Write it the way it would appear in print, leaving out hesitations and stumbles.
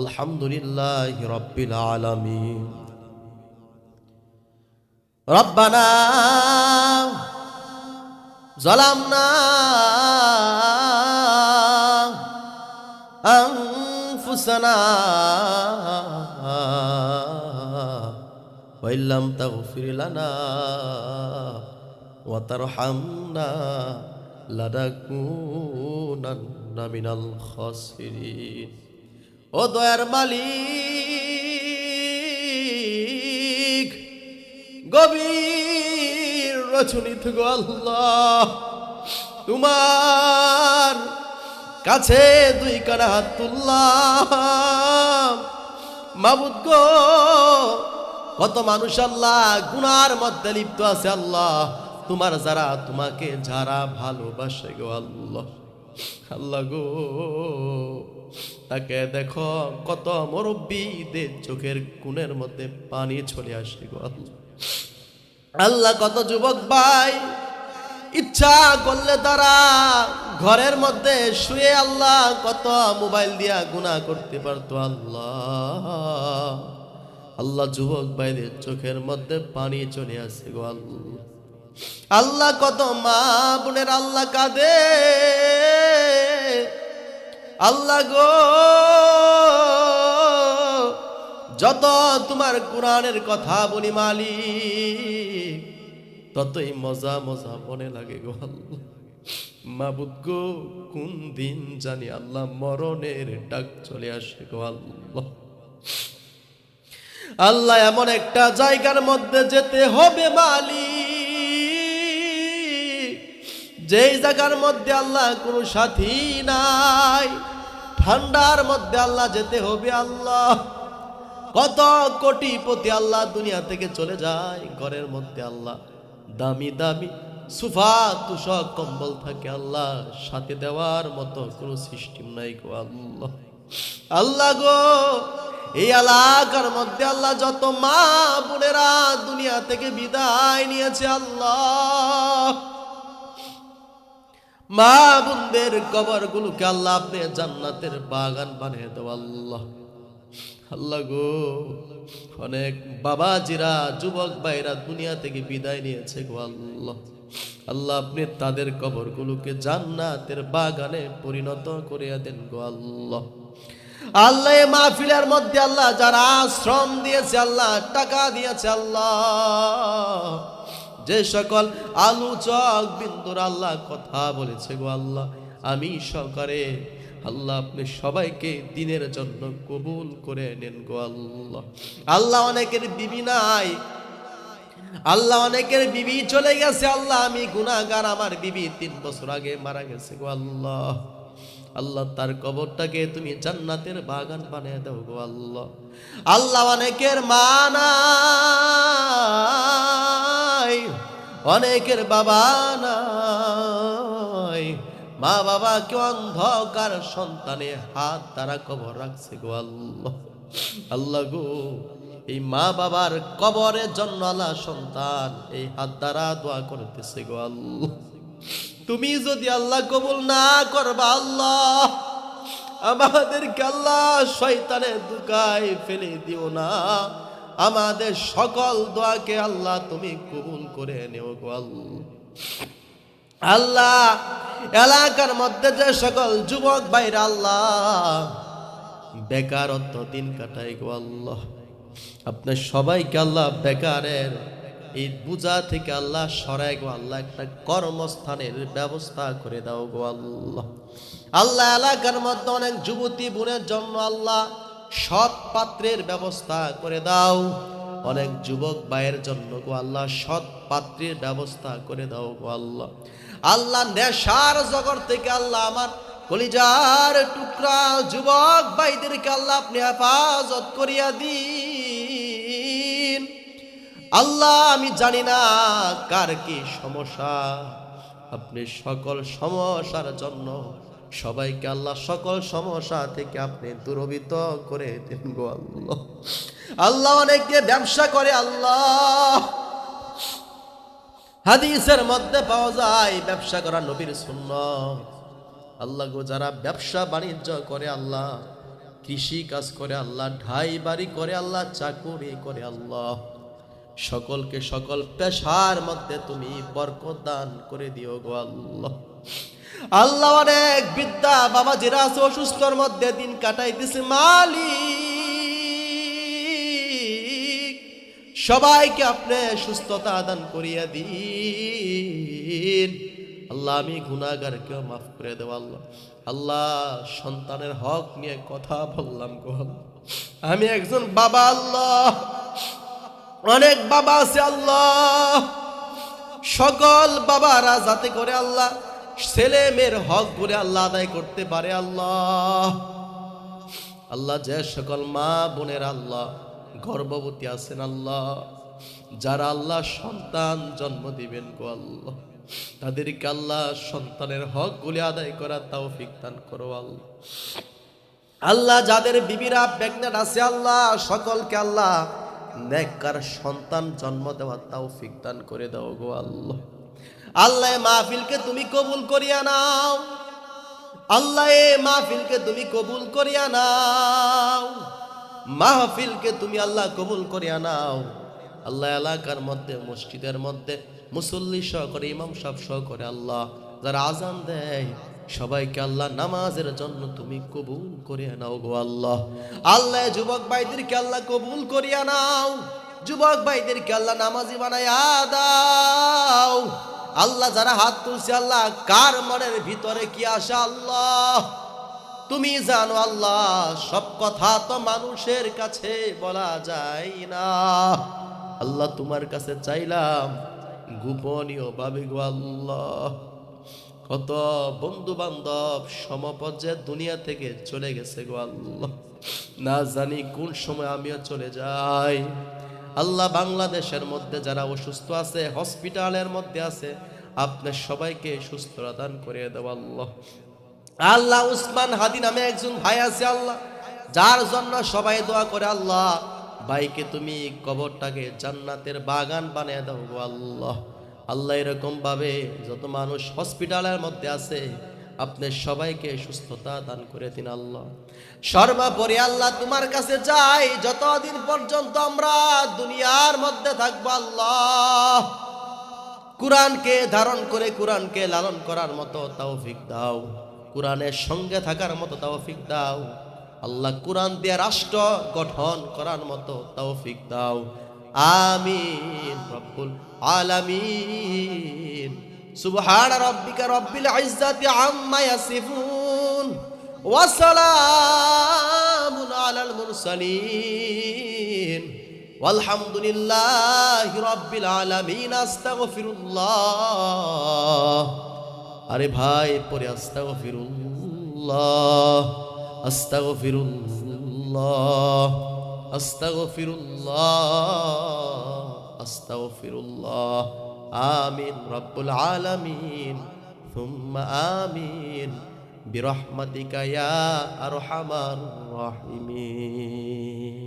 আলহামদুলিল্লাহি রাব্বিল আলামিন। রব্বানা যালামনা আনফুসানা ওয়া ইল্লাম তাগফির লানা ওয়া তারহামনা লানাকুনান্না মিনাল খাসিরিন। ও দয়ার মালিক, গভীর রজনীতে গো আল্লাহ, তোমার কাছে দুই কানা হাত তুললাম। মাবুদ গো, কত মানুষ আল্লাহ গুনার মধ্যে লিপ্ত আছে আল্লাহ, তোমাকে যারা ভালোবাসে গো আল্লাহ, আল্লাহ গো তাকে দেখো, কত মুরব্বীদের চোখের কোণের মধ্যে পানি চলে আসে গো আল্লাহ। আল্লাহ কত যুবক ভাই ইচ্ছা করলে তারা ঘরের মধ্যে শুয়ে আল্লাহ কত মোবাইল দিয়া গুনাহ করতে পারতো আল্লাহ। আল্লাহ যুবক ভাইদের চোখের মধ্যে পানি চলে আসে গো আল্লাহ। আল্লাহ কত মা বোনের আল্লাহ কাঁদে আল্লাহ গো, যত তোমার কোরআনের কথা বলি মালিক, ততই মজা মজা মনে লাগে গো আল্লাহ। মাবুদ গো, কোন দিন জানি আল্লাহ মরণের ডাক চলে আসে গো আল্লাহ। আল্লাহ এমন একটা জায়গার মধ্যে যেতে হবে মালিক, যেই জায়গার মধ্যে আল্লাহ কোনো সাথী নাই, ঠান্ডার মধ্যে আল্লাহ যেতে হবে আল্লাহ। কত কোটিপতি আল্লাহ দুনিয়া থেকে চলে যায়, ঘরের মধ্যে আল্লাহ দামি দামি সোফা তুষক কম্বল থাকে আল্লাহ, সাথে দেওয়ার মতো কোনো সিস্টেম নাই গো আল্লাহ। আল্লাহ গো, এই এলাকার মধ্যে আল্লাহ যত মা বোনেরা দুনিয়া থেকে বিদায় নিয়েছে আল্লাহ, মা বোনদের কবরগুলোকে আল্লাহ আপনি জান্নাতের বাগান বানিয়ে দাও আল্লাহ। আল্লাহ গো, অনেক বাবাজিরা যুবক ভাইরা দুনিয়া থেকে বিদায় নিয়েছে গো আল্লাহ। আল্লাহ আপনি তাদের কবরগুলোকে জান্নাতের বাগানে পরিণত করে দেন গো আল্লাহ। আল্লাহ এই মাহফিলের মধ্যে আল্লাহ যারা শ্রম দিয়েছে আল্লাহ, টাকা দিয়েছে আল্লাহ, যে সকল আলোচক বিন্দুর আল্লাহ কথা বলেছে গো আল্লাহ, আমি সহকারে আল্লাহ আপনি সবাইকে দিনের জন্য কবুল করে নেন গো আল্লাহ। আল্লাহ অনেকের বিবি নাই আল্লাহ, অনেকের বিবি চলে গেছে আল্লাহ, আমি গুনাহগার, আমার বিবি 3 বছর আগে মারা গেছে গো আল্লাহ। আল্লাহ তার কবরটাকে তুমি জান্নাতের বাগান বানিয়ে দাও গো আল্লাহ। আল্লাহ অনেকের মা নাই, অনেকের বাবা নাই, মা বাবা কে অন্ধকার সন্তানে হাত দ্বারা কবর রাখছে গো আল্লাহ। আল্লাহ গো, এই মা বাবার কবরের জন্য আল্লাহ সন্তান এই হাত দ্বারা দোয়া করতেছে গো আল্লাহ। তুমি যদি আল্লাহ কবুল না করবা আল্লাহ, আমাদেরকে আল্লাহ শয়তানের দুকায় ফেলে দিও না, আমাদের সকল দোয়াকে আল্লাহ তুমি কবুল করে নেও গো আল্লাহ। আল্লাহ এলাকার মধ্যে যে সকল যুবক ভাইরা আল্লাহ বেকারত্ব দিন কাটায় গো আল্লাহ, আপনার সবাইকে আল্লাহ বেকারের এই বোঝা থেকে আল্লাহ সরাই গো আল্লাহ, একটা কর্মস্থানের ব্যবস্থা করে দাও গো আল্লাহ। আল্লাহ এলাকার মধ্যে অনেক যুবতী বোনের জন্য আল্লাহ সৎ পাত্রের ব্যবস্থা করে দাও, অনেক যুবক ভাইয়ের জন্য গো আল্লাহ সৎ পাত্রের ব্যবস্থা করে দাও গো আল্লাহ। আল্লাহ নেশার জগৎ থেকে আল্লাহ আমার কলিজার টুকরা যুবক ভাইদেরকে আল্লাহ আপনি হেফাজত করিয়া দিন আল্লাহ। আমি জানি না কার কি সমস্যা, আপনি সকল সমস্যার জন্য সবাইকে আল্লাহ সকল সমস্যা থেকে আপনি দূরীভূত করে দেন গো আল্লাহ। আল্লাহ অনেকে ব্যবসা করে আল্লাহ, হাদিসের মধ্যে পাওয়া যায় ব্যবসা করা নবীর সুন্নাত। আল্লাহ গো, যারা ব্যবসা বাণিজ্য করে আল্লাহ, কৃষি কাজ করে আল্লাহ, ঢাই বাড়ি করে আল্লাহ, চাকুরি করে আল্লাহ, সকলকে সকল পেশার মধ্যে তুমি বরকত দান করে দিও গো আল্লাহ। আল্লাহ অনেক বিদ্যা বাবা যারা আছে অসুস্থর মধ্যে দিন কাটাইতেছে মালিক, সবাইকে আপনি সুস্থতা দান করিয়া দিন আল্লাহ। আমি গুনাহগারকেও মাফ করে দেব আল্লাহ। আল্লাহ সন্তানের হক নিয়ে কথা বললাম গো আল্লাহ। আমি একজন বাবা আল্লাহ, অনেক বাবা আছে আল্লাহ, সকল বাবারা যাতে করে আল্লাহ ছেলে মেয়ের হক করে আল্লাহ আদায় করতে পারে আল্লাহ। আল্লাহ যে সকল মা বোনের আল্লাহ গর্ভবতী আছেন আল্লাহ, যারা আল্লাহ সন্তান জন্ম দিবেন গো আল্লাহ, তাদেরকে আল্লাহ সন্তানের হক গুলি আদায় করার তৌফিক দান করো আল্লাহ। আল্লাহ যাদের বিবিরা প্রেগন্যান্ট আছে আল্লাহ, সকলকে আল্লাহ নেককার সন্তান জন্ম দেওয়ার তৌফিক দান করে দাও গো আল্লাহ। আল্লাহ মাহফিলকে তুমি কবুল করিয়া নাও আল্লাহ, এ মাহফিলকে তুমি কবুল করিয়া নাও, মাহফিলকে তুমি আল্লাহ কবুল করিয়া নাও আল্লাহ। এলাকার মধ্যে মসজিদের মধ্যে মুসল্লি সহকারে ইমাম সাহেব সহকারে আল্লাহ যারা আজান দেয় সবাইকে আল্লাহ নামাজের জন্য তুমি কবুল করিয়া নাও গো আল্লাহ। আল্লাহ যুবক ভাইদেরকে আল্লাহ কবুল করিয়া নাও, যুবক ভাইদেরকে আল্লাহ নামাজি বানাইয়া দাও আল্লাহ। যারা হাত তুলছে আল্লাহ, কার মনের ভিতরে কি আসে আল্লাহ তুমি জানো আল্লাহ। সব কথা তো মানুষের কাছে বলা যায় না আল্লাহ, তোমার কাছে চাইলাম গোপনীয় ভাবে গো আল্লাহ। কত বন্ধু বান্ধব সমপর্যায়ে দুনিয়া থেকে চলে গেছে গো আল্লাহ, না জানি কোন সময় আমিও চলে যাই আল্লাহ। বাংলাদেশের মধ্যে যারা অসুস্থ আছে, হসপিটালের মধ্যে আছে, আপনি সবাইকে সুস্থতা দান করে দেব আল্লাহ। আল্লাহ উসমান হাদি নামে একজন ভাই আছে আল্লাহ, যার জন্য সবাই দোয়া করে আল্লাহ। ভাইকে তুমি কবরটাকে জান্নাতের বাগান বানিয়ে দাও গো আল্লাহ। আল্লাহ এরকম ভাবে যত মানুষ হসপিটালের মধ্যে আছে আপনি সবাইকে সুস্থতা দান করে দিন আল্লাহ। সর্বোপরি আল্লাহ তোমার কাছে যাই, যতদিন পর্যন্ত আমরা দুনিয়ার মধ্যে থাকবো আল্লাহ, কুরআনকে ধারণ করে কুরআনকে লালন করার মতো তৌফিক দাও, কুরআনের সঙ্গে থাকার মতো তৌফিক দাও আল্লাহ। কুরআন দিয়ে রাষ্ট্র গঠন করার মতো তৌফিক দাও, আমিন রব্বুল আলামিন। সুবহান রাব্বিকা রব্বিল ইজ্জাতি আম্মা ইয়াসিফুন ওয়া সালামুন আলাল মুরসালিন ওয়ালহামদুলিল্লাহি রাব্বিল আলামিন। আস্তাগফিরুল্লাহ। আরে ভাই পরে আস্তাগফিরুল্লাহ, আস্তাগফিরুল্লাহ, আস্তাগফিরুল্লাহ, আস্তাগফিরুল্লাহ। আমিন রব্বুল আলামিন সুম্মা আমিন বিরহমাতিকা ইয়া আরহামার রাহিমিন।